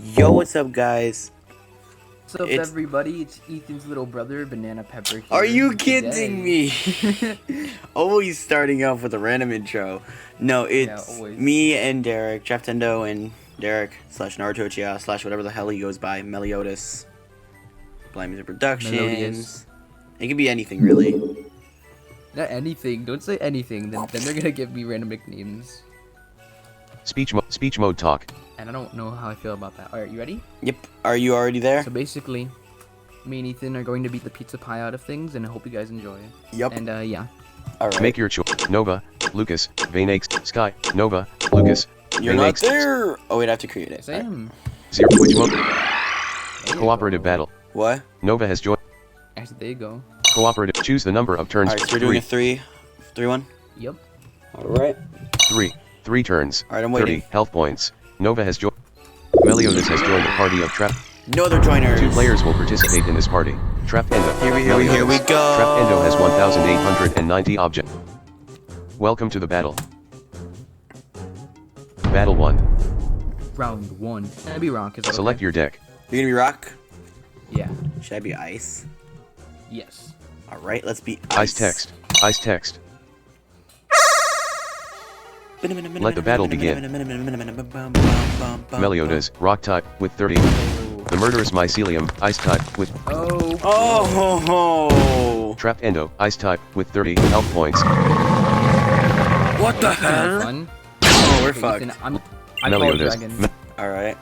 Yo, what's up, guys? What's up, everybody? It's Ethan's little brother, Banana Pepper here. Are you kidding me? Always starting off with a random intro. No, it's me and Derek, Jeftendo and Derek slash Naruto slash whatever the hell he goes by, Meliodas. Blind Music Productions. It can be anything, really. Not anything. Don't say anything. Then they're gonna give me random nicknames. Speech mode talk. And I don't know how I feel about that. Alright, you ready? Yep. Are you already there? So basically, me and Ethan are going to beat the pizza pie out of things, and I hope you guys enjoy. Yep. And yeah. Alright. Make your choice. Nova, Lucas, Vanex, Sky, Nova, Lucas, You're not there! Oh wait, I have to create it. Yes, I am. Zero. Which mode? Cooperative battle. What? Nova has joined. Actually, there you go. Cooperative. Choose the number of turns. Alright, so we're doing a 3-1? Yep. Alright. 3 turns. Alright, I'm waiting. 30 health points. Nova has joined. Meliodas has joined a party of trap. No other joiners. 2 players will participate in this party. Trap Endo. Here we go. Trap Endo has 1,890 objects. Welcome to the battle. Battle 1. Round 1. I'll be wrong, because Select your deck. You're gonna be rock? Yeah. Should I be ice? Yes. Alright, let's be Ice text. Ice text. Let the battle begin. Meliodas, rock type, with 30. The murderous mycelium, ice type, with... Oh! Trapped Endo, ice type, with 30 health points. What the hell? Fun. Oh, we're Okay, fucked. Ethan, I'm Meliodas. Alright.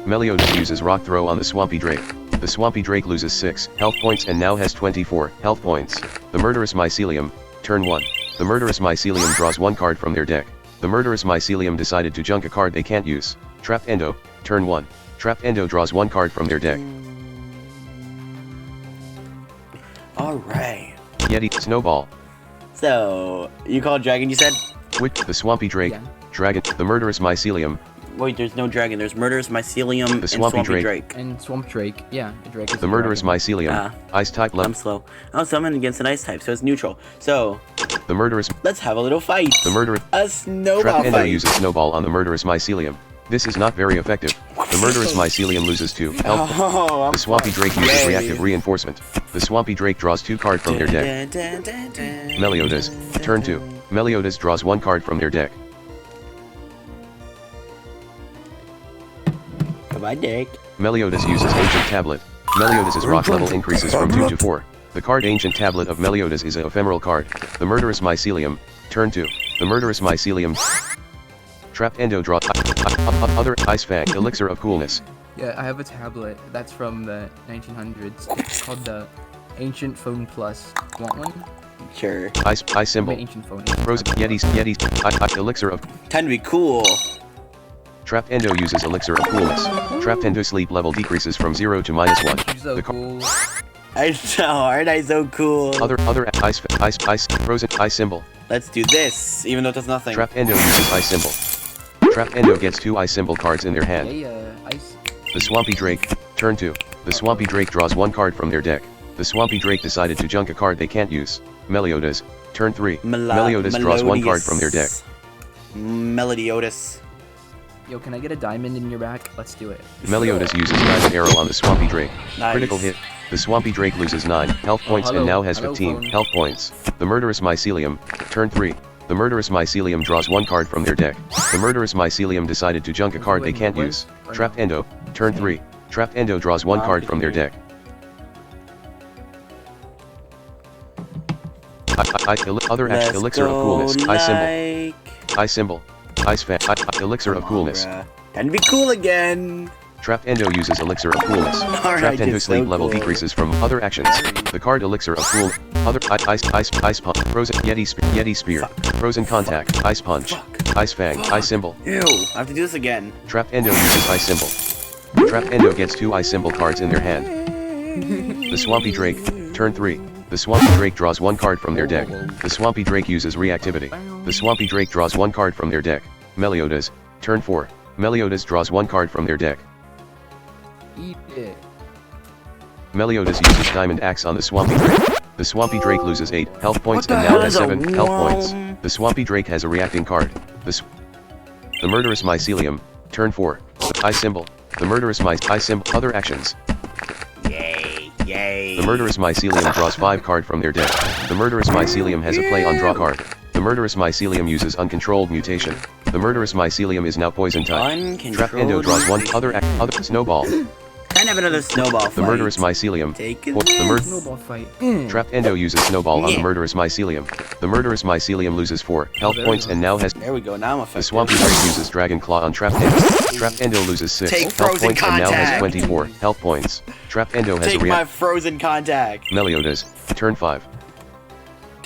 Meliodas uses rock throw on the Swampy Drake. The Swampy Drake loses 6 health points and now has 24 health points. The murderous mycelium, turn 1. The murderous mycelium draws 1 card from their deck. The murderous mycelium decided to junk a card they can't use. Trapped Endo, turn 1. Trapped Endo draws 1 card from their deck. Alright. Yeti, Snowball. So, you called dragon, you said? With the Swampy Drake, Yeah. Dragon, the murderous mycelium. Wait, there's no dragon. There's murderous mycelium and Swampy Swampy Drake. Drake. And Swamp Drake. Yeah, a Drake is The murderous mycelium, ice type I'm left. slow. Oh, so I'm against an ice type, so it's neutral. So, The murderous, let's have a little fight. the murderous. A snowball Trap Endo fight. uses Snowball on the murderous mycelium. This is not very effective. The murderous mycelium loses 2 health. Oh, I'm The Swampy Drake uses Yay. reactive reinforcement. The Swampy Drake draws 2 cards from their deck. Meliodas, turn 2. Meliodas draws 1 card from their deck. Goodbye, Derek. Meliodas uses Ancient Tablet. Meliodas' rock level increases from 2 to 4. The card Ancient Tablet of Meliodas is an ephemeral card. The murderous mycelium, turn 2. The murderous mycelium. Trap Endo draw other Ice Fang, Elixir of Coolness. Yeah, I have a tablet. That's from the 1900s. It's called the Ancient Phone Plus. Want one? Sure. Ice symbol. My ancient phone. Frozen Yeti, Elixir of. Time to be cool. Trapped Endo uses Elixir of Coolness. Trapped Endo sleep level decreases from 0 to -1. You're so cool. I know, aren't I so cool? Other ice frozen ice symbol. Let's do this, even though it does nothing. Trapped Endo uses ice symbol. Trapped Endo gets 2 ice symbol cards in their hand. Yeah, ice. The Swampy Drake, turn 2. The Swampy Drake draws 1 card from their deck. The Swampy Drake decided to junk a card they can't use. Meliodas, turn 3. Meliodas draws 1 card from their deck. Melodiotis. Yo, can I get a diamond in your back? Let's do it. Meliodas uses Diamond Arrow on the Swampy Drake. Nice. Critical hit. The Swampy Drake loses 9 health points and now has 15 health points. The Murderous Mycelium, turn 3. The Murderous Mycelium draws 1 card from their deck. The Murderous Mycelium decided to junk a card they can't use. Trapped Endo, turn 3. Trapped Endo draws 1 card from their deck. Elixir of Coolness, Ice symbol. Ice symbol. Ice fan. Elixir of Coolness. Time to be cool again. Trapped Endo uses Elixir of Coolness. Alright, Trapped Endo it's sleep so level cool. decreases from other actions. The card Elixir of Cool. Other ice pump. Frozen Yeti spear. Frozen contact. Ice punch. Ice fang. Ice symbol. Ew, I have to do this again. Trapped Endo uses ice symbol. Trapped Endo gets 2 ice symbol cards in their hand. The Swampy Drake, turn 3. The Swampy Drake draws 1 card from their deck. The Swampy Drake uses reactivity. The Swampy Drake draws 1 card from their deck. Meliodas, turn 4. Meliodas draws 1 card from their deck. Eat it. Meliodas uses Diamond Axe on the Swampy Drake. The Swampy Drake loses 8 health points What the and now hell has is a 7 health points. worm? The Swampy Drake has a reacting card. The Murderous Mycelium, turn 4. I symbol. The Murderous I symbol. Other actions. Yay, yay. The Murderous Mycelium draws 5 card from their deck. The Murderous Mycelium has a play on draw card. The Murderous Mycelium uses uncontrolled mutation. The Murderous Mycelium is now poison type. Trap Endo draws 1 other snowball. Can I have another snowball fight? The Murderous Mycelium. Take The Snowball fight. Trap Endo uses snowball on the Yeah. Murderous Mycelium. The Murderous Mycelium loses 4 health there points we go. and now has. There we go, now I'm The effective. Swampy Drake uses Dragon Claw on Trap Endo. Trap Endo loses 6 Take health frozen points and now has contact. 24 health points. Trap Endo has Take a my react. frozen contact. Meliodas, turn 5. I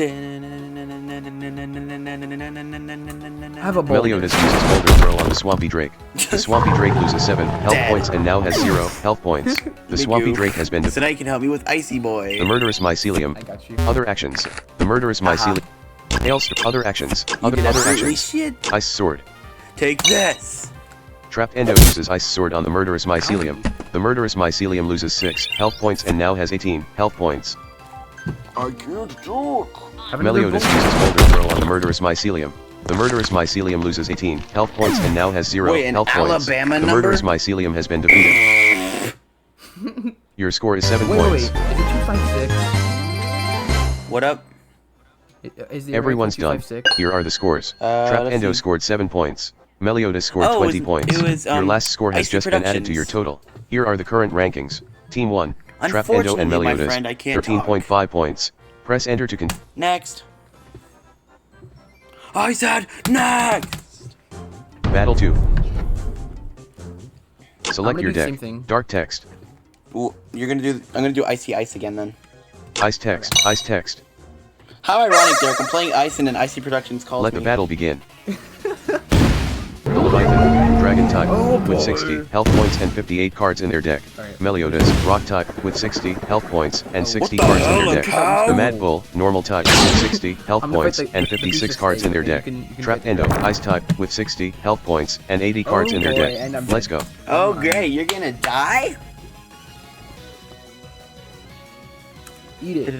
have a ball. Meliodas uses Boulder Throw on the Swampy Drake. The Swampy Drake loses 7 health Dead. points and now has 0 health points. The Swampy Goof. Drake has been So defeated. now you can help me with Icy Boy. The Murderous Mycelium. I got you. Other actions. The Murderous Mycelium. Hailstorm. Other actions. You Other did absolutely actions. shit. Ice Sword. Take this. Trap Endo uses Ice Sword on the Murderous Mycelium. The Murderous Mycelium loses 6 health points and now has 18 health points. I can't talk. Have another Meliodas ball. uses Boulder Throw on the Murderous Mycelium. The Murderous Mycelium loses 18 health points and now has 0 Wait, an health points. Alabama The number? Murderous Mycelium has been defeated. Your score is 7 Wait, points. Is it 256? What up? Is the Everyone's array done. 256? Here are the scores. Trap let's Endo see. scored 7 points. Meliodas scored Oh, 20 it was- points. it was, Your last score has Icy just been added to your Productions. total. Here are the current rankings. Team 1, Trap Endo Unfortunately, and my Meliodas, friend, I can't 13.5 points. Press enter to Next. I said next. Battle 2. I'm Select gonna your do the deck. same thing. Dark text. Ooh, you're gonna do. I'm gonna do Icy Ice again then. Ice text. Ice text. How ironic, Derek. I'm playing Ice and an Icy Productions calls Let me. the battle begin. The Leviathan, Dragon type, with 60 health points and 58 cards in their deck. Alright. Meliodas, Rock type, with 60 health points and 60 the cards in hell, their a deck. cow? The Mad Bull, Normal type, with 60 health I'm gonna points fight the- and the 56 beast cards in their snake. deck. You can Trap fight the Endo, beast. Ice type, with 60 health points and 80 cards Oh in their boy, and deck. I'm Let's dead. go. Oh great, you're gonna die? Eat it.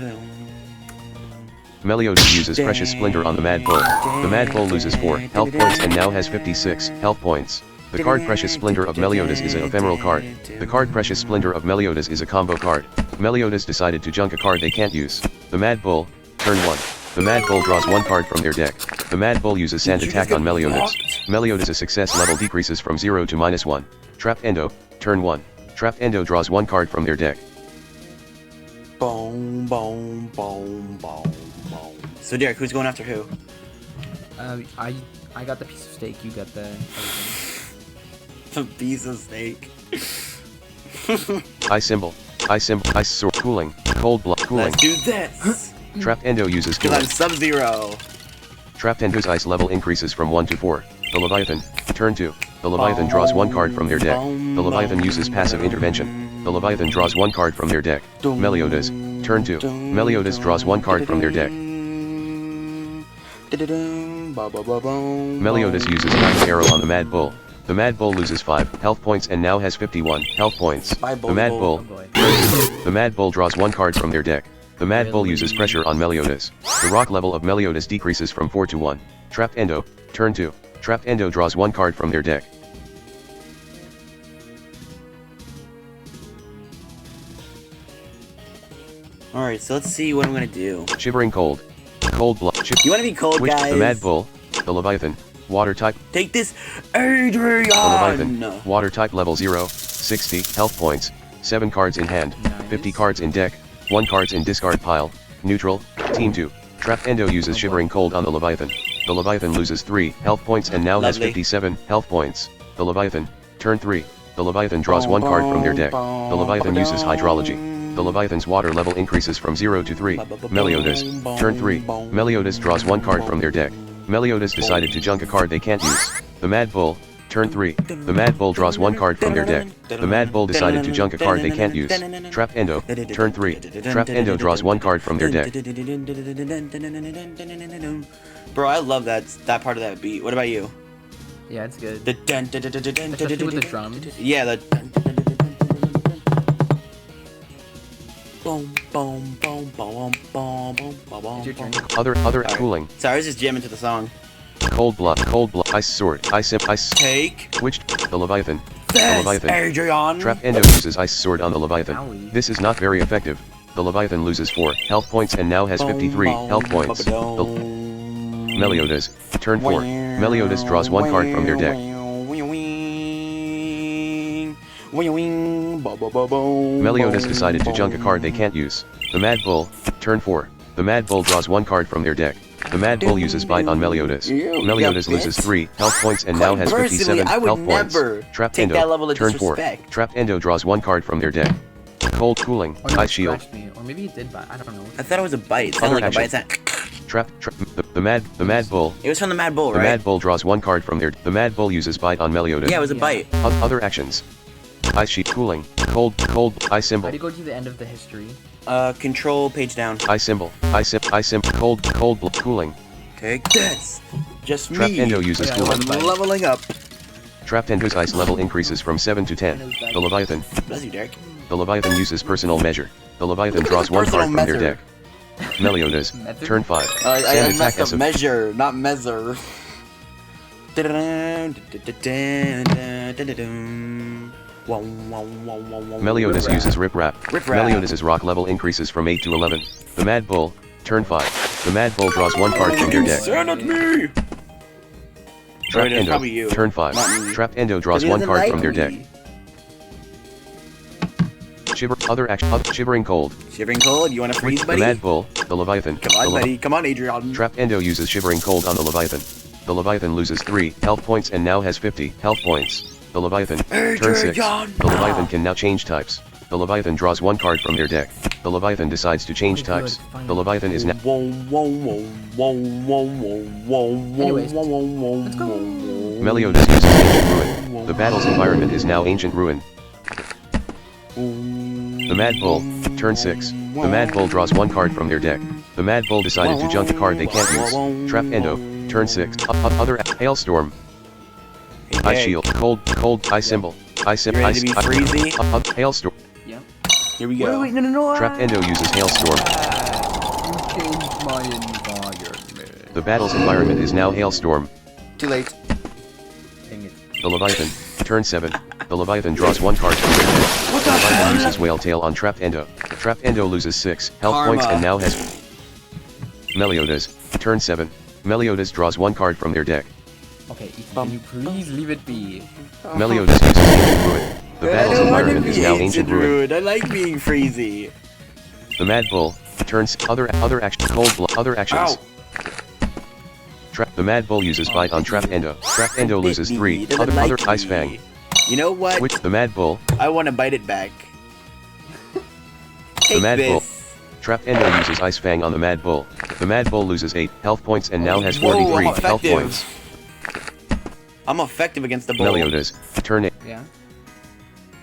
Meliodas uses Precious Splendor on the Mad Bull. The Mad Bull loses 4 health points and now has 56 health points. The card Precious Splendor of Meliodas is an ephemeral card. The card Precious Splendor of Meliodas is a combo card. Meliodas decided to junk a card they can't use. The Mad Bull, turn 1. The Mad Bull draws 1 card from their deck. The Mad Bull uses Sand Did you Attack just on get Meliodas. fucked? Meliodas' success level decreases from 0 to -1. Trap Endo, turn 1. Trap Endo draws 1 card from their deck. Boom, boom, boom, boom, boom. So Derek, who's going after who? I got the piece of steak. You got the. The piece of steak. Ice symbol, Ice sword, cooling, cold blood, cooling. Let's do this. Trap Endo uses Cause cooling. I'm Sub-Zero. Trapped Endo's ice level increases from 1 to 4. The Leviathan, turn 2. The Leviathan draws 1 card from their deck. The Leviathan uses passive intervention. The Leviathan draws 1 card from their deck. Meliodas, turn 2. Meliodas draws 1 card from their deck. Meliodas uses Knight's Arrow on the Mad Bull. The Mad Bull loses 5 health points and now has 51 health points. Bye, The Mad Bull. Bull, boy. the Mad Bull draws 1 card from their deck. The Mad Bull uses pressure on Meliodas. The rock level of Meliodas decreases from 4 to 1. Trapped Endo, turn 2. Trapped Endo draws 1 card from their deck. Alright, so let's see what I'm gonna do. Shivering Cold. Cold Blood. You wanna be cold, Which, guys? the Mad Bull, the Leviathan, Water type, Take this, Adrian! the Leviathan, Water type level 0, 60 health points, 7 cards in hand, Nice. 50 cards in deck, 1 cards in discard pile, neutral, Team 2. Trapped Endo uses Shivering Cold on the Leviathan. The Leviathan loses 3 health points and now has Lovely. 57 health points. The Leviathan, turn 3. The Leviathan draws 1 card from their deck. The Leviathan uses Hydrology. The Leviathan's water level increases from 0 to 3. Meliodas, turn 3. Meliodas draws 1 card from their deck. Meliodas decided to junk a card they can't use. The Mad Bull, turn 3. The Mad Bull draws 1 card from their deck. The Mad Bull decided to junk a card they can't use. Trap Endo, turn 3. Trap Endo draws 1 card from their deck. Bro, I love that part of that beat. What about you? Yeah, it's good. The dun dun dun dun dun dun Especially with the dun drums. dun. Yeah, the dun dun dun dun dun dun dun dun dun. Boom, boom, boom, boom, boom, boom, boom. It's your turn. Other cooling. Sorry, I was just jamming to the song. Cold blood, ice sword, ice Take. which the Leviathan. The This, Leviathan. Adrian. Trap Endo uses ice sword on the Leviathan. Owie. This is not very effective. The Leviathan loses 4 health points and now has 53 health points. Meliodas, turn 4. Meliodas draws 1 card from their deck. Meliodas decided to junk a card they can't use. The Mad Bull, turn 4. The Mad Bull draws 1 card from their deck. The Mad Bull uses Bite on Meliodas. Meliodas loses 3 health points and now has 57 health points. Trapped Endo, turn 4. Trapped Endo draws 1 card from their deck. Cold cooling, Or ice shield. me. Or maybe it did bite. I don't know. I thought it was a bite. It sounded like a bite. The Mad Bull. It was from the Mad Bull, right? The Mad Bull draws 1 card from their. The Mad Bull uses Bite on Meliodas. Yeah, it was a bite. Other actions. Ice sheet cooling. Cold, ice symbol. How do you go to the end of the history? Control page down. Ice symbol. Cold, cooling. Take this. Just me. Trapped Endo uses Yeah, cooling. I'm leveling up. Trapped Endo's ice level increases from 7 to 10. The Leviathan. Bless you, Derek. The Leviathan uses personal measure. The Leviathan draws 1 card from their deck. Meliodas, turn 5. I Sand messed attack up measure, not measure. Meliodas uses Rip Rap. Rip Rap. Meliodas' rock level increases from 8 to 11. The Mad Bull, turn 5. The Mad Bull draws 1 card from their deck. Send at me! Trapped It's Endo, probably you, turn not 5. me. Trapped Endo draws He 1 doesn't card like from their me. deck. Shivering Cold. Shivering cold, you wanna freeze, The buddy? Mad Bull, the Leviathan. Come on, buddy. Come on, Adrian. Trapped Endo uses Shivering Cold on the Leviathan. The Leviathan loses 3 health points and now has 50 health points. The Leviathan, turn 6. The Leviathan can now change types. The Leviathan draws 1 card from their deck. The Leviathan decides to change types. The Leviathan is now... Anyways, let's go. Meliodas uses Ancient Ruin. The battle's environment is now Ancient Ruin. The Mad Bull, turn 6. The Mad Bull draws 1 card from their deck. The Mad Bull decided to junk a card they can't use. Trapped Endo, turn 6. Other Hailstorm. Ice Shield, Cold, Ice Symbol. Ice Symbol, ready to be freezy? Hailstorm. Yeah. Here we go. Wait, no. Trapped Endo uses Hailstorm. You changed my environment. The battle's environment is now Hailstorm. Too late. Dang it. The Leviathan, turn 7. The Leviathan draws 1 card from their deck. The Leviathan uses Whale Tail on Trapped Endo. Trapped Endo loses 6 health points and now has... Meliodas, turn 7. Meliodas draws 1 card from their deck. Okay, Ethan, can you please leave it be? Meliodas uses Ancient Ruin. The battle's environment is now Ancient Ruin. Ruin. I like being freezy. The Mad Bull, turns other action other actions. The Mad Bull uses Bite on Trapped Endo. Trapped Endo loses 3 other Ice Fang. You know what? Which the Mad Bull, I want to bite it back. the Take Mad Bull. this. Trapped Endo uses Ice Fang on the Mad Bull. The Mad Bull loses 8 health points and now has 43 Whoa, health effective. points. I'm effective against the bull. Meliodas, turn 8. Yeah.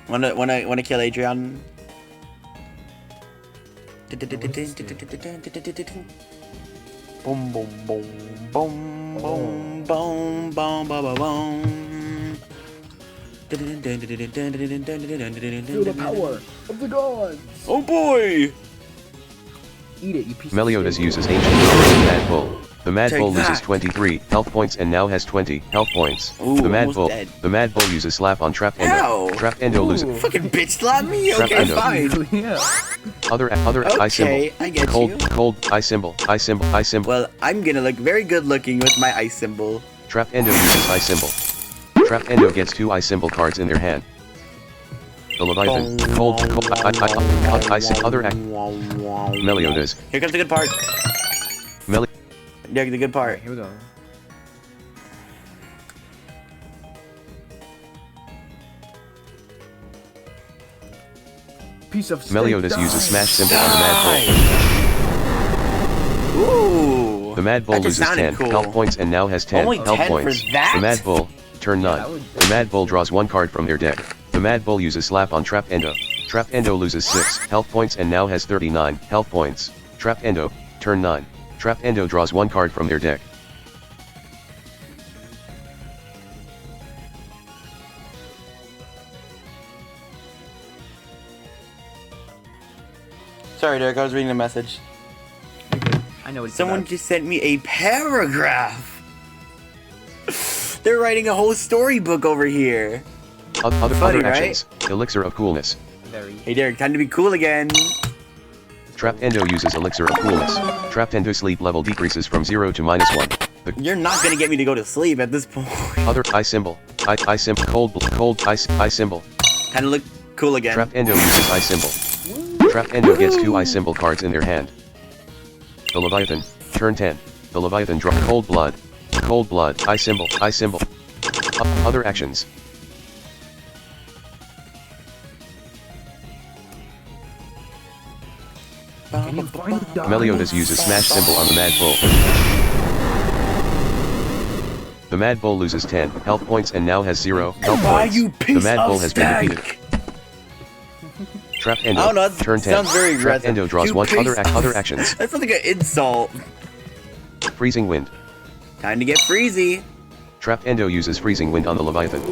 Wanna kill Adrian? Boom, boom, boom, boom, boom, boom, boom, boom, boom. Feel the power of the gods. Oh boy! Eat it, you piece Meliodas of shit. uses Ancient Ruin on the Mad Bull. The Mad Take Bull loses that. 23 health points and now has 20 health points. Ooh, the Mad almost Bull, dead. the Mad Bull uses Slap on Trapped Endo. Ow. Trapped Endo loses Fucking bitch slap me? Trap Okay, Endo. fine. Yeah. other Ice Okay, Symbol. I get Cold, you. Ice Symbol. Well, I'm gonna look very good looking with my ice symbol. Trapped Endo uses Ice Symbol. Trapped Endo gets 2 Ice Symbol cards in their hand. The Leviathan, other Meliodas. Here comes the good part. Derek, the good part. Here we go. Piece of steak. Meliodas uses Smash Symbol on the Mad Bull. Ooh. The Mad Bull that just loses sounded 10 cool. health points and now has 10 Only health 10 for points. that? The Mad Bull, turn 9. that would- The Mad Bull draws 1 card from their deck. The Mad Bull uses Slap on Trapped Endo. Trapped Endo loses 6 health points and now has 39 health points. Trapped Endo, turn 9. Trapped Endo draws 1 card from their deck. sorry, Derek. I was reading a message. Okay. I know what it's Someone about. just sent me a paragraph. They're writing a whole storybook over here. Other Funny, actions. Elixir of Coolness. Very. Hey, Derek, time to be cool again. Trapped Endo uses Elixir of Coolness. Trapped Endo sleep level decreases from 0 to -1. You're not gonna get me to go to sleep at this point. Other I symbol. I symbol. Cold I symbol. Time to look cool again. Trapped Endo uses I symbol. Trapped Endo gets 2 I symbol cards in their hand. The Leviathan. Turn 10. The Leviathan draw Cold Blood. Cold Blood. I symbol. I symbol. Other actions. Can you find the Meliodas uses Smash symbol on the Mad Bull. The Mad Bull loses 10 health points and now has 0 health points. The Mad Bull has been defeated. Trapped Endo. I don't know, that Turn 10. sounds very Trapped aggressive. Endo draws You 1 piece other of- actions. That's something like an insult. Freezing Wind. Time to get freezy. Trapped Endo uses Freezing Wind on the Leviathan.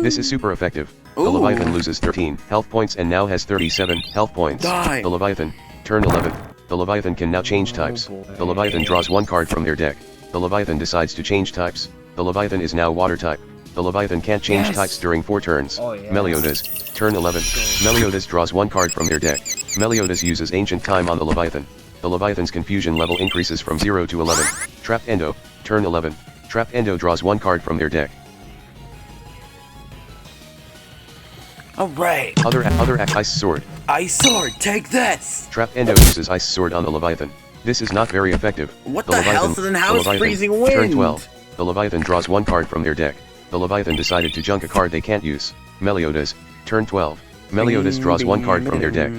This is super effective. The Ooh. Leviathan loses 13 health points and now has 37 health points. Die. The Leviathan. Turn 11. The Leviathan can now change types. The Leviathan draws 1 card from their deck. The Leviathan decides to change types. The Leviathan is now water type. The Leviathan can't change types during 4 turns. Oh, yes. Meliodas. Turn 11. Meliodas draws 1 card from their deck. Meliodas uses Ancient Time on the Leviathan. The Leviathan's confusion level increases from 0 to 11. Trapped Endo. Turn 11. Trapped Endo draws 1 card from their deck. Alright. Other Ice Sword. Ice Sword, take this! Trapped Endo uses Ice Sword on the Leviathan. This is not very effective. What the hell? So then how is Freezing Wind? Turn 12. The Leviathan draws 1 card from their deck. The Leviathan decided to junk a card they can't use. Meliodas. Turn 12. Meliodas draws 1 card from their deck.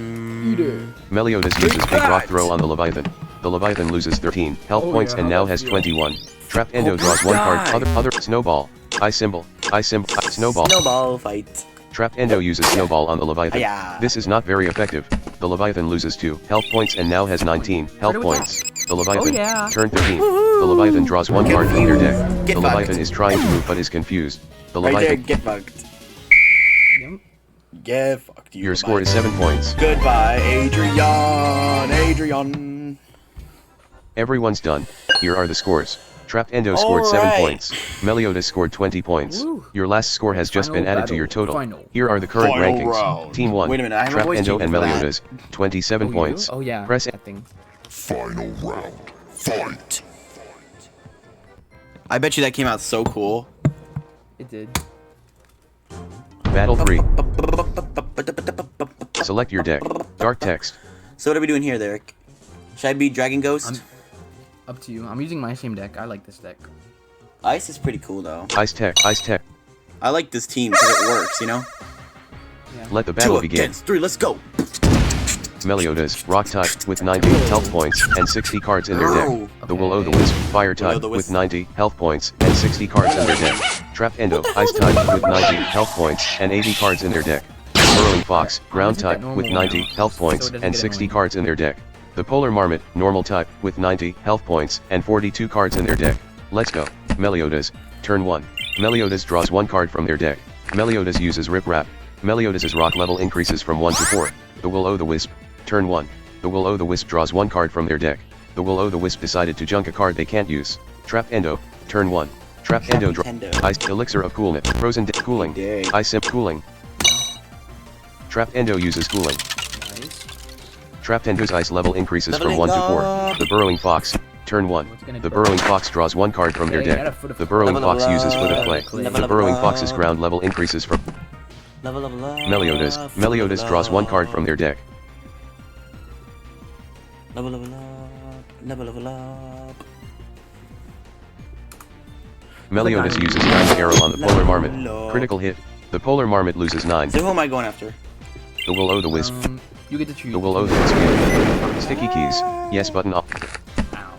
Meliodas uses Big Rock Throw on the Leviathan. The Leviathan loses 13 health points and now has 21. Trapped Endo draws 1 card. Other Snowball. I symbol. Snowball. Snowball fight. Trapped Endo uses Snowball on the Leviathan. Yeah. This is not very effective. The Leviathan loses 2 health points and now has 19 health points. The Leviathan. Turn 13. The Leviathan draws 1 card from their deck. Get The Leviathan fucked. is trying to move but is confused. The Right there, Leviathan. get fucked. Yep. Get fucked. Your score is 7 points. Goodbye, Adrian. Everyone's done. Here are the scores. Trapped Endo scored 7 Alright. points. Meliodas scored 20 points. Woo. Your last score has just been Final added to your battle. total. Final. Here are the current Final rankings. round. Team 1. Wait a minute, I have a Trapped voice Endo changer and for that. Meliodas. 27 you points. do? Oh yeah. Press that thing. Final round. Fight. I bet you that came out so cool. It did. Battle 3. Select your deck. Dark text. So what are we doing here, Derek? Should I be Dragon Ghost? Up to you. I'm using my same deck. I like this deck. Ice is pretty cool though. Ice tech. Ice tech. I like this team because it works, you know? Let the battle 2 begin. against 3, let's go! Meliodas, rock type, with 90 health points and 60 cards in their deck. The Will-O-The-Wisp, fire type, Will-O-The-Wisp. with 90 health points and 60 cards in their deck. Trapped Endo, ice type, with 90 health points and 80 cards in their deck. Burrowing Fox, ground I'll type, make that with normal 90 now, health so points it doesn't and get 60 annoying. cards in their deck. The Polar Marmot, normal type, with 90 health points and 42 cards in their deck. Let's go. Meliodas, turn 1. Meliodas draws 1 card from their deck. Meliodas uses Rip Rap. Meliodas' rock level increases from 1 to 4. The Will-O-The-Wisp, turn 1. The Will-O-The-Wisp draws 1 card from their deck. The Will-O-The-Wisp decided to junk a card they can't use. Trapped Endo, turn 1. Trapped Endo draw Nintendo. Ice Elixir of Coolness. Frozen Cooling. Dang. Ice Simp Cooling. Trapped Endo uses Cooling. Nice. Trapped Endo's ice level increases from Leveling 1 to 4. up. The Burrowing Fox, turn 1. What's gonna The grow? Burrowing Fox draws 1 card from their Hey, deck. add a foot of The Burrowing Level Fox up. uses Foot of Clay. Level The up. Burrowing Fox's ground level increases from Level up. Meliodas. Meliodas draws 1 card from their deck. Level up. Level up. Meliodas uses 9 arrow on the Polar Marmot. Critical hit. The Polar Marmot loses 9. So who am I going after? The Will-O-The-Wisp. You get to choose. The Will-O-The-Wisp. Sticky keys. Yes button up.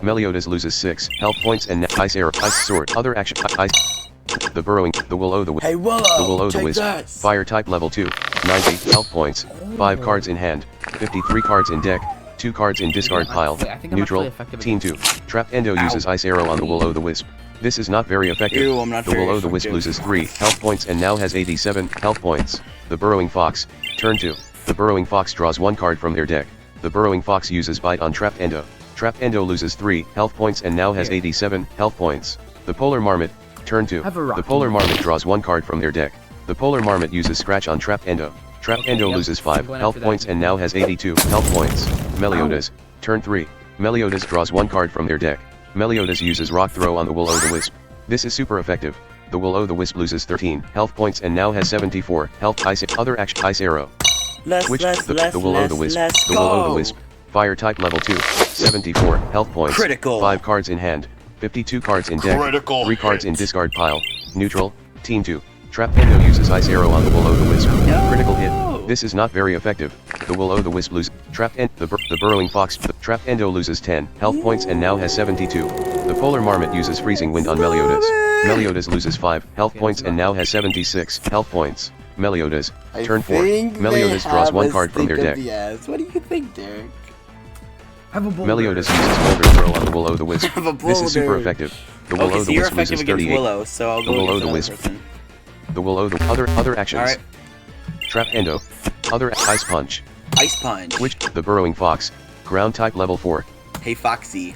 Meliodas loses 6 health points and ice arrow. Ice sword. Other action. Ice. The Burrowing. The Will-O-The-Wisp. Hey, Willow! The Will-O-The-Wisp. Take this! Fire type level 2. 90 health points. 5 cards in hand. 53 cards in deck. 2 cards in discard pile. Wait, I think I'm Neutral. actually effective Team 2. against Trapped Endo uses ice arrow on the Will-O-The-Wisp. This is not very effective. Ew, I'm not the very Will-O-The-Wisp effective. loses 3 health points and now has 87 health points. The Burrowing Fox. Turn 2. The Burrowing Fox draws 1 card from their deck. The Burrowing Fox uses Bite on Trapped Endo. Trapped Endo loses 3 health points and now has 87 health points. The Polar Marmot, turn 2. The Polar Marmot draws 1 card from their deck. The Polar Marmot uses Scratch on Trapped Endo. Trapped Endo loses 5 health points and now has 82 health points. Meliodas, turn 3. Meliodas draws 1 card from their deck. Meliodas uses Rock Throw on the Will-O-the-Wisp. This is super effective. The Will-O-the-Wisp loses 13 health points and now has 74 health. Other action, Ice Arrow. The Will-O-the-Wisp. Fire type level 2, 74 health points. Critical. 5 cards in hand, 52 cards in deck, Critical 3 cards in discard pile. Neutral, Team 2. Trapped Endo uses Ice Arrow on the Will-O-the-Wisp. Critical hit. This is not very effective. The Will-O-the-Wisp loses. The Burrowing Fox. Trapped Endo loses 10 health points and now has 72. The Polar Marmot uses Freezing Wind on Meliodas. Meliodas loses 5 health points and now has 76 health points. Meliodas, turn 4. Meliodas draws 1 card from their deck. What do you think, Derek? Meliodas uses Boulder Throw on the Will-O-the-Wisp. This is super effective. The Will-O-the-Wisp loses 38. Willow, so I'll go The Will-O-the-Wisp. The Will-O-the-Other actions. Alright. Trap Endo. Other Ice Punch. Ice Punch. Which, the Burrowing Fox. Ground type level 4. Hey, Foxy.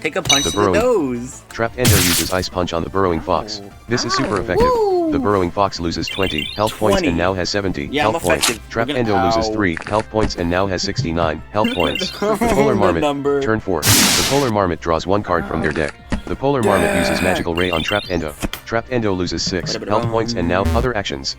Take a punch The to the Burrowing- nose. Trap Endo uses Ice Punch on the Burrowing Fox. This is super effective. The Burrowing Fox loses 20 health points 20. and now has 70 Yeah, health I'm points. effective. Trap We're gonna- Endo loses Ow. 3 health points and now has 69 health points. The Polar The Marmot, number. turn 4. The Polar Marmot draws 1 card from their deck. The Polar Marmot uses Magical Ray on Trap Endo. Trap Endo loses 6 health points and now other actions.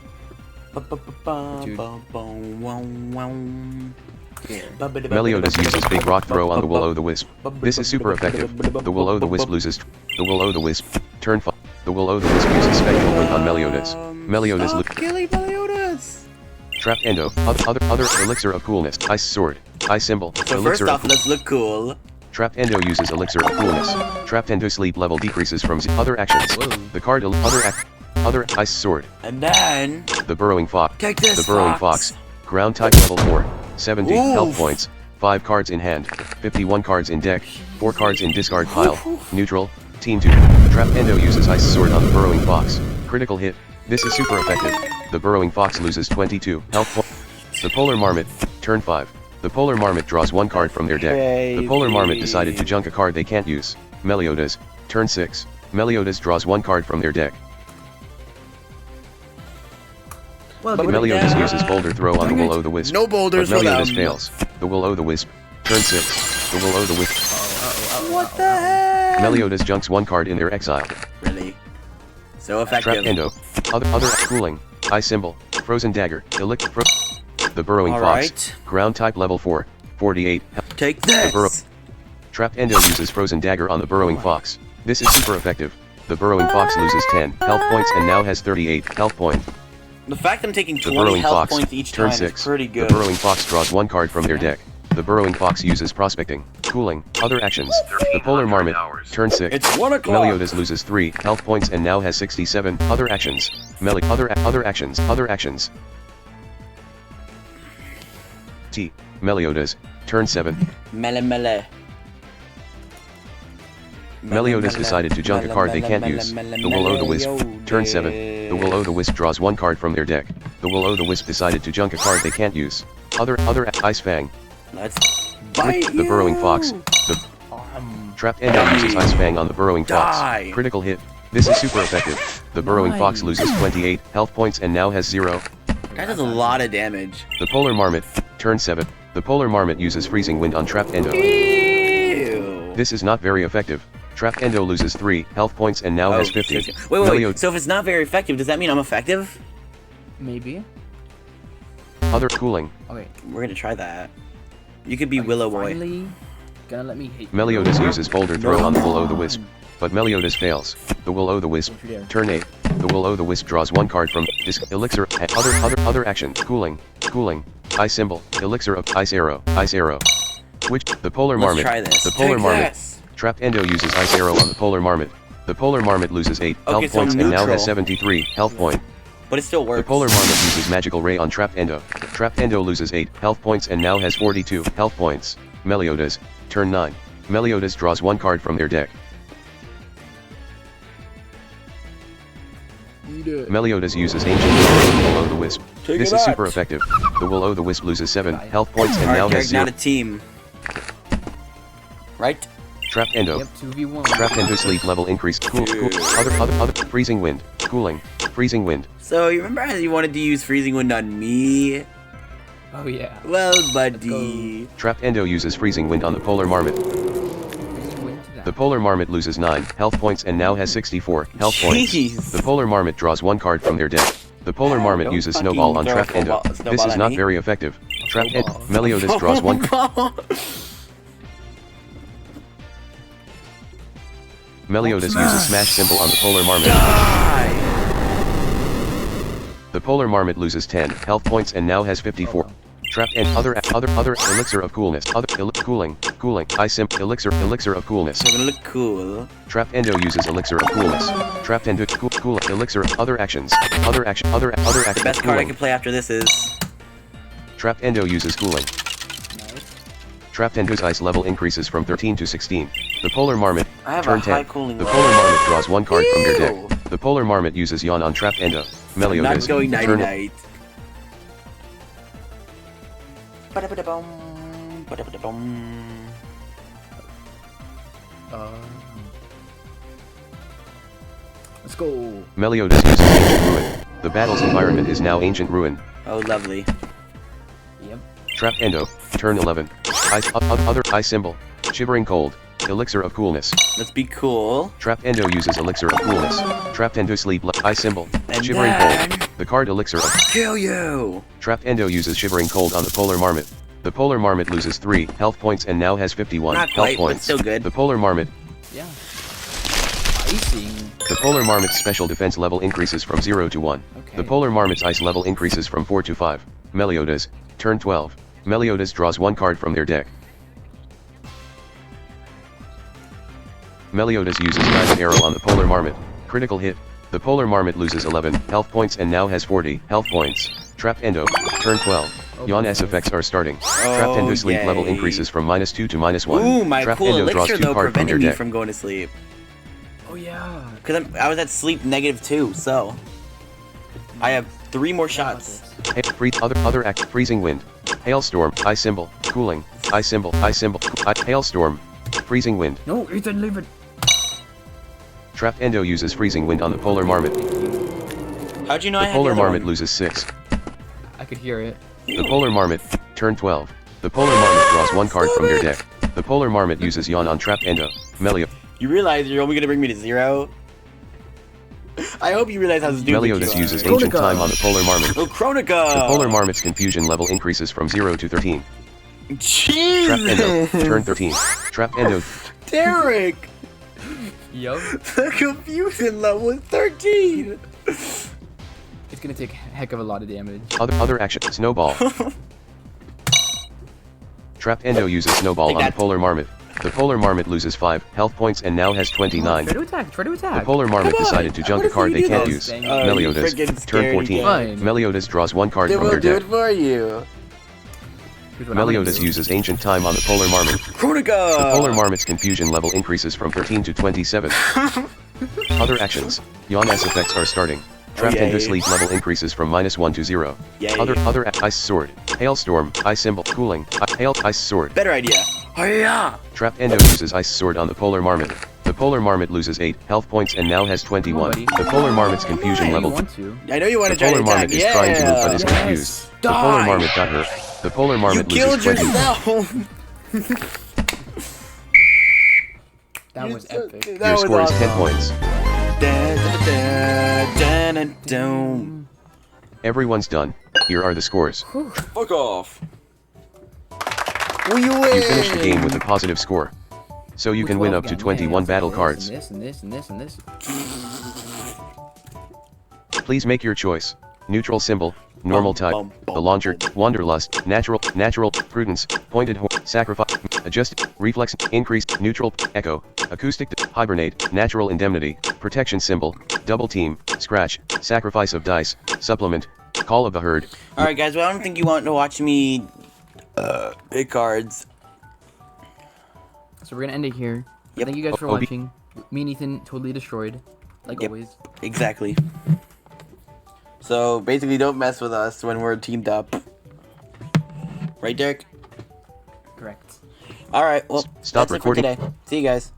Meliodas uses Big Rock Throw on the Will-O-the-Wisp. This is super effective. The Will-O-the-Wisp loses. The Will-O-the-Wisp, turn 5. The Will-O-the-Wisp uses Spectral Wind on Meliodas. Meliodas loses. Meliodas. Trap Endo. Other Elixir of Coolness. Ice Sword. Ice Symbol. So first Elixir off, of let's look cool. Trap Endo uses Elixir of Coolness. Trapped Endo sleep level decreases from other actions. The card other Ice Sword. And then The Burrowing Fox. take this. The Burrowing Fox. Ground type level 4. 70 health Oof. points. 5 cards in hand. 51 cards in deck. 4 cards in discard pile. Neutral. Team 2. Trap Endo uses Ice Sword on the Burrowing Fox. Critical hit. This is super effective. The Burrowing Fox loses 22 health points. The Polar Marmot. Turn 5. The Polar Marmot draws 1 card from their deck. The Polar Marmot decided to junk a card they can't use. Meliodas. Turn 6. Meliodas draws 1 card from their deck. Meliodas uses Boulder Throw on the Will-O-the-Wisp. No boulders but for Meliodas them. fails. The Will-O-the-Wisp. Turn 6. The Will-O-the-Wisp. What the heck? Meliodas junks 1 card in their exile. Really? So Trap effective. Endo. Other Cooling. Ice Symbol. Frozen Dagger. The Burrowing Fox. Alright. Ground type level 4. 48. Take The Burrow. this. Trap Endo uses Frozen Dagger on the Burrowing Fox. This is super effective. The Burrowing Fox loses 10 health points and now has 38 health points. The fact I'm taking The 20 Burrowing health Fox. points each Turn time 6. is pretty The good. Burrowing Fox draws 1 card from their deck. The Burrowing Fox uses Prospecting. Cooling. Other actions. The Polar Marmot. Turn 6. It's 1 o'clock. Meliodas loses 3 health points and now has 67 other actions. Other actions. T. Meliodas. Turn 7. Mele. Meliodas decided to junk a card they can't use. The Will-O-the-Wisp. Turn 7. The Will-O-the-Wisp draws 1 card from their deck. The Will-O-the-Wisp decided to junk a card they can't use. Other Ice Fang. Let's bite The Burrowing Fox. The Trapped Endo uses Ice Fang on the Burrowing Fox. Die. Critical hit. This is super effective. The Burrowing Fox loses 28 health points and now has 0. That does a lot of damage. The Polar Marmot. Turn 7. The Polar Marmot uses Freezing Wind on Trapped Endo. Ew. This is not very effective. Trapped Endo loses 3 health points and now has 50. Wait. So if it's not very effective, does that mean I'm effective? Maybe. Other Cooling. Okay. We're gonna try that. You could be Willow Boy. Finally, gonna let me hate. Meliodas uses Boulder Throw on the Will-O-the-Wisp. But Meliodas fails. The Will-O-the-Wisp. Turn 8. The Will-O-the-Wisp draws 1 card from Disc Elixir. Other action. Cooling. Ice Symbol. Elixir of Ice Arrow. Which the Polar Let's Marmot. try this. The Polar Take Marmot. this. Trapped Endo uses Ice Arrow on the Polar Marmot. The Polar Marmot loses 8 Okay, health so points and now neutral. has 73 health point. But it still works. The Polar Marmot uses Magical Ray on Trapped Endo. Trapped Endo loses 8 health points and now has 42 health points. Meliodas. Turn 9. Meliodas draws 1 card from their deck. Meliodas uses Ancient Will-O-the-Wisp. Take This it is out. super effective. The Will-O-the-Wisp loses 7 health points and now Alright, has Derek, 0. not a team. Right? Trapped Endo. Yep, 2v1. Trapped Endo sleep level increase. Cool. Other. Freezing wind. Cooling. Freezing wind. So, you remember how you wanted to use Freezing Wind on me? Oh yeah. Well, buddy. Trapped Endo uses Freezing wind on the Polar Marmot. The Polar Marmot loses 9 health points and now has 64 health points. Jeez. The Polar Marmot draws 1 card from their deck. The Polar Marmot Don't uses fucking Snowball on throw a Trapped Endo. snowball This is at not me. very effective. Trapped Endo. Meliodas draws 1. Meliodas uses Smash symbol on the Polar Marmot. The Polar Marmot loses 10 health points and now has 54. Trapped and other elixir of coolness. Cooling ice elixir of coolness. They're gonna look cool. Trapped Endo uses elixir of coolness. Trapped Endo cool elixir of other actions. Other action. The best card I cooling. can play after this is. Trapped Endo uses cooling. Nice. Trapped Endo's ice level increases from 13 to 16. The Polar Marmot, I have turn a high 10. cooling The level. Polar Marmot draws 1 card from their deck. Ew. The Polar Marmot uses Yawn on Trapped Endo. I'm Meliodas, not going turn. night-night. Ba-da-ba-da-bum, ba-da-ba-da-bum. Let's go. Meliodas uses Ancient Ruin. The battle's environment is now Ancient Ruin. Oh, lovely. Yep. Trapped Endo, turn 11. Other ice symbol. Shivering Cold. Elixir of Coolness. Let's be cool. Trapped Endo uses Elixir of Coolness. Trapped Endo sleep ice symbol. And Shivering then- Cold. The card Elixir of Kill you! Trapped Endo uses Shivering Cold on the Polar Marmot. The Polar Marmot loses 3 health points and now has 51 Not health quite, but points. still good. The Polar Marmot. Yeah. Icing. The Polar Marmot's special defense level increases from 0 to 1. Okay. The Polar Marmot's ice level increases from 4 to 5. Meliodas, turn 12. Meliodas draws 1 card from their deck. Meliodas uses Diamond Arrow on the Polar Marmot. Critical hit. The Polar Marmot loses 11 health points and now has 40 health points. Trapped Endo, turn 12. Yawn S effects are starting. Trapped Endo sleep level yay. increases from -2 to -1. Ooh, my Trapped cool Endo draws elixir 2 though cards from their prevented me deck. from going to sleep. Oh yeah. Cause I was at sleep -2, so I have 3 more shots. Other act. Freezing wind. Hailstorm. Ice symbol. Cooling. Ice symbol. Hailstorm. Freezing wind. No, Ethan, leave it. Trapped Endo uses freezing wind on the Polar Marmot. How'd you know I The had Polar the other Marmot one? loses 6. I could hear it. The Polar Marmot, turn 12. The Polar Marmot draws 1 card from their deck. The Polar Marmot uses Yawn on Trapped Endo. You realize you're only gonna bring me to 0? I hope you realize how stupid Meliodas you are. uses Ancient Chronica. Time on the Polar Marmot. Oh, Chronica! The Polar Marmot's confusion level increases from 0 to 13. Jeez! Trapped Endo, turn 13. Trapped Endo, Derek! Yup. The confusion level is 13! It's gonna take a heck of a lot of damage. other action, Snowball. Trapped Endo uses Snowball Take on the that. Polar Marmot. The Polar Marmot loses 5 health points and now has 29. Try to attack. Try to The attack. Polar Marmot Come on, decided to I junk a wanna card see they you do can't this. use. Oh, you Meliodas, friggin' turn scaredy 14. cat. Fine. Meliodas draws 1 card They from will their do it deck. for you. Here's what I'm gonna Meliodas do. uses Ancient Time on the Polar Marmot. Chronica! The Polar Marmot's confusion level increases from 13 to 27. Other actions. Yawn S effects are starting. Trapped yay. Endo sleep level increases from -1 to 0. Yay. Other ice sword. Hailstorm. Ice symbol. Cooling. Ice sword. Better idea. Hiya! Trapped Endo uses Ice Sword on the Polar Marmot. The Polar Marmot loses 8 health points and now has 21. buddy. The Polar Marmot's confusion You level. want to? I know you want The to try Polar to attack. Marmot is trying to move but is Yes. confused. The Polar Die. Marmot got hurt. The Polar You Marmot killed loses 20. yourself! That was epic. That Your was score is 10 awesome. points. Dun. Everyone's done. Here are the scores. Fuck off. We win! You finished the game with a positive score. So you can win up to 21 battle cards. And this and this and this and this. Please make your choice. Neutral symbol, normal type, the launcher, wanderlust, natural, prudence, pointed sacrifice, adjust, reflex, increase, neutral, echo, acoustic, hibernate, natural indemnity, protection symbol, double team, scratch, sacrifice of dice, supplement, call of the herd. Alright guys, well I don't think you want to watch me pick cards. So we're gonna end it here. Yep. Thank you guys for Obi- watching. Me and Ethan totally destroyed, like Yep. always. Exactly. So basically, don't mess with us when we're teamed up. Right, Derek? Correct. All right. Well, Stop that's it for recording. today. See you guys.